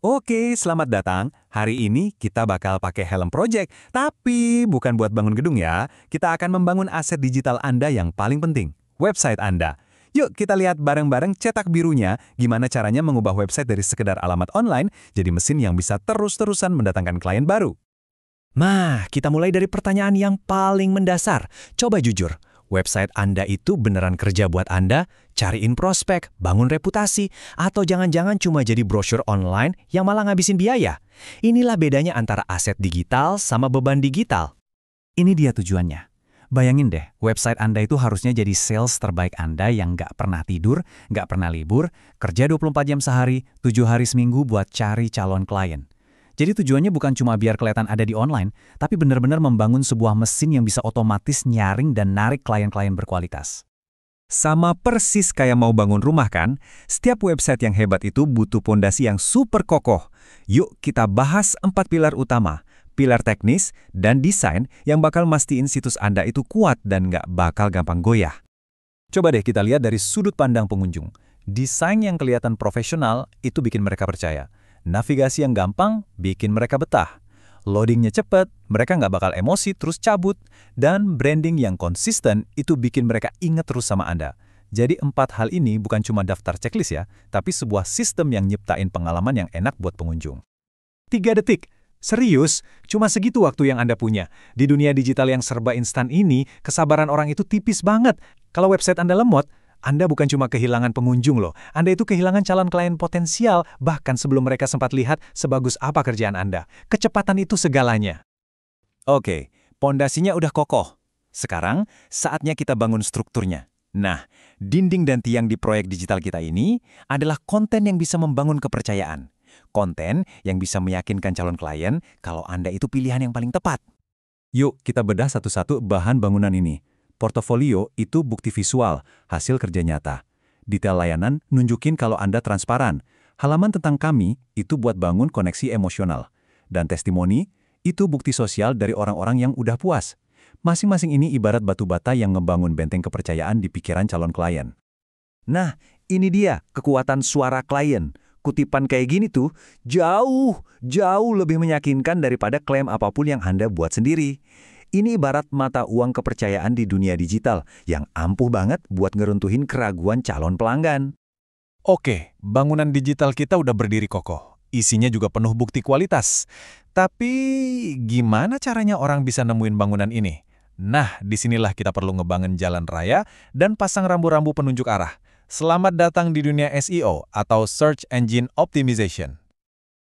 Oke, selamat datang. Hari ini kita bakal pakai helm project, tapi bukan buat bangun gedung ya. Kita akan membangun aset digital Anda yang paling penting, website Anda. Yuk kita lihat bareng-bareng cetak birunya, gimana caranya mengubah website dari sekedar alamat online jadi mesin yang bisa terus-terusan mendatangkan klien baru. Nah, kita mulai dari pertanyaan yang paling mendasar. Coba jujur, website Anda itu beneran kerja buat Anda? Cariin prospek, bangun reputasi, atau jangan-jangan cuma jadi brosur online yang malah ngabisin biaya? Inilah bedanya antara aset digital sama beban digital. Ini dia tujuannya. Bayangin deh, website Anda itu harusnya jadi sales terbaik Anda yang nggak pernah tidur, nggak pernah libur, kerja 24 jam sehari, 7 hari seminggu buat cari calon klien. Jadi tujuannya bukan cuma biar kelihatan ada di online, tapi benar-benar membangun sebuah mesin yang bisa otomatis nyaring dan narik klien-klien berkualitas. Sama persis kayak mau bangun rumah kan? Setiap website yang hebat itu butuh pondasi yang super kokoh. Yuk kita bahas 4 pilar utama. Pilar teknis dan desain yang bakal mastiin situs Anda itu kuat dan nggak bakal gampang goyah. Coba deh kita lihat dari sudut pandang pengunjung. Desain yang kelihatan profesional itu bikin mereka percaya. Navigasi yang gampang bikin mereka betah. Loadingnya cepat, mereka nggak bakal emosi terus cabut. Dan branding yang konsisten itu bikin mereka ingat terus sama Anda. Jadi 4 hal ini bukan cuma daftar checklist ya, tapi sebuah sistem yang nyiptain pengalaman yang enak buat pengunjung. 3 detik. Serius, cuma segitu waktu yang Anda punya. Di dunia digital yang serba instan ini, kesabaran orang itu tipis banget. Kalau website Anda lemot, Anda bukan cuma kehilangan pengunjung loh. Anda itu kehilangan calon klien potensial, bahkan sebelum mereka sempat lihat sebagus apa kerjaan Anda. Kecepatan itu segalanya. Oke, pondasinya udah kokoh. Sekarang, saatnya kita bangun strukturnya. Nah, dinding dan tiang di proyek digital kita ini adalah konten yang bisa membangun kepercayaan. Konten yang bisa meyakinkan calon klien kalau Anda itu pilihan yang paling tepat. Yuk, kita bedah satu-satu bahan bangunan ini. Portofolio itu bukti visual, hasil kerja nyata. Detail layanan nunjukin kalau Anda transparan. Halaman tentang kami itu buat bangun koneksi emosional. Dan testimoni itu bukti sosial dari orang-orang yang udah puas. Masing-masing ini ibarat batu bata yang ngebangun benteng kepercayaan di pikiran calon klien. Nah, ini dia kekuatan suara klien. Kutipan kayak gini tuh jauh lebih meyakinkan daripada klaim apapun yang Anda buat sendiri. Ini ibarat mata uang kepercayaan di dunia digital yang ampuh banget buat ngeruntuhin keraguan calon pelanggan. Oke, bangunan digital kita udah berdiri kokoh. Isinya juga penuh bukti kualitas. Tapi gimana caranya orang bisa nemuin bangunan ini? Nah, disinilah kita perlu ngebangun jalan raya dan pasang rambu-rambu penunjuk arah. Selamat datang di dunia SEO atau Search Engine Optimization.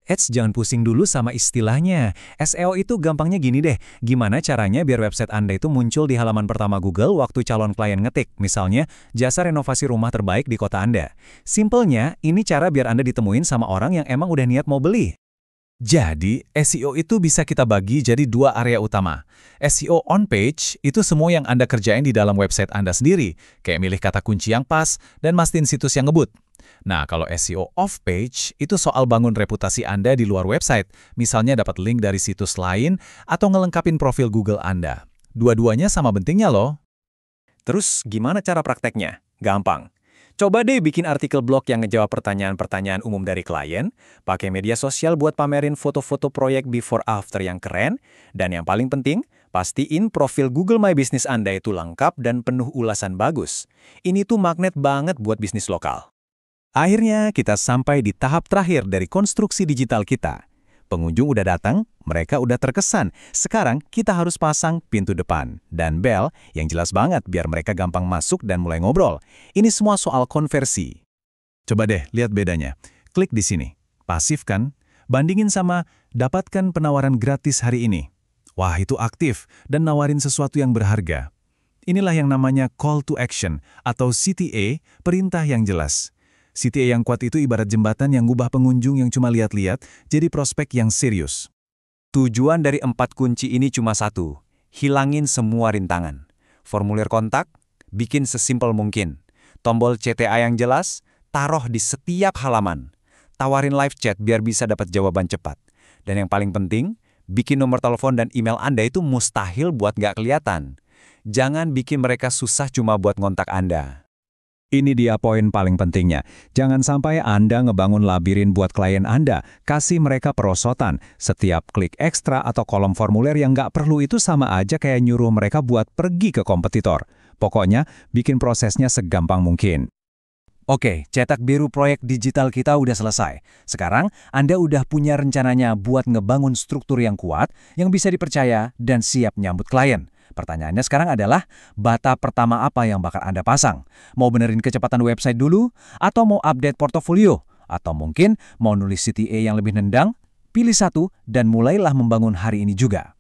Jangan pusing dulu sama istilahnya. SEO itu gampangnya gini deh. Gimana caranya biar website Anda itu muncul di halaman pertama Google waktu calon klien ngetik. Misalnya, jasa renovasi rumah terbaik di kota Anda. Simpelnya, ini cara biar Anda ditemuin sama orang yang emang udah niat mau beli. Jadi, SEO itu bisa kita bagi jadi 2 area utama. SEO on page itu semua yang Anda kerjain di dalam website Anda sendiri, kayak milih kata kunci yang pas dan mastiin situs yang ngebut. Nah, kalau SEO off page itu soal bangun reputasi Anda di luar website, misalnya dapat link dari situs lain atau ngelengkapin profil Google Anda. Dua-duanya sama pentingnya loh. Terus gimana cara prakteknya? Gampang. Coba deh bikin artikel blog yang ngejawab pertanyaan-pertanyaan umum dari klien, pakai media sosial buat pamerin foto-foto proyek before after yang keren, dan yang paling penting, pastiin profil Google My Business Anda itu lengkap dan penuh ulasan bagus. Ini tuh magnet banget buat bisnis lokal. Akhirnya kita sampai di tahap terakhir dari konstruksi digital kita. Pengunjung udah datang, mereka udah terkesan. Sekarang kita harus pasang pintu depan dan bel yang jelas banget biar mereka gampang masuk dan mulai ngobrol. Ini semua soal konversi. Coba deh lihat bedanya. Klik di sini. Pasif kan? Bandingin sama dapatkan penawaran gratis hari ini. Wah, itu aktif dan nawarin sesuatu yang berharga. Inilah yang namanya call to action atau CTA, perintah yang jelas. CTA yang kuat itu ibarat jembatan yang ngubah pengunjung yang cuma lihat-lihat jadi prospek yang serius. Tujuan dari 4 kunci ini cuma satu, hilangin semua rintangan. Formulir kontak, bikin sesimpel mungkin. Tombol CTA yang jelas, taruh di setiap halaman. Tawarin live chat biar bisa dapat jawaban cepat. Dan yang paling penting, bikin nomor telepon dan email Anda itu mustahil buat nggak kelihatan. Jangan bikin mereka susah cuma buat ngontak Anda. Ini dia poin paling pentingnya. Jangan sampai Anda ngebangun labirin buat klien Anda. Kasih mereka perosotan. Setiap klik ekstra atau kolom formulir yang nggak perlu itu sama aja kayak nyuruh mereka buat pergi ke kompetitor. Pokoknya, bikin prosesnya segampang mungkin. Oke, cetak biru proyek digital kita udah selesai. Sekarang, Anda udah punya rencananya buat ngebangun struktur yang kuat, yang bisa dipercaya, dan siap nyambut klien. Pertanyaannya sekarang adalah, bata pertama apa yang bakal Anda pasang? Mau benerin kecepatan website dulu? Atau mau update portofolio? Atau mungkin mau nulis CTA yang lebih nendang? Pilih satu dan mulailah membangun hari ini juga.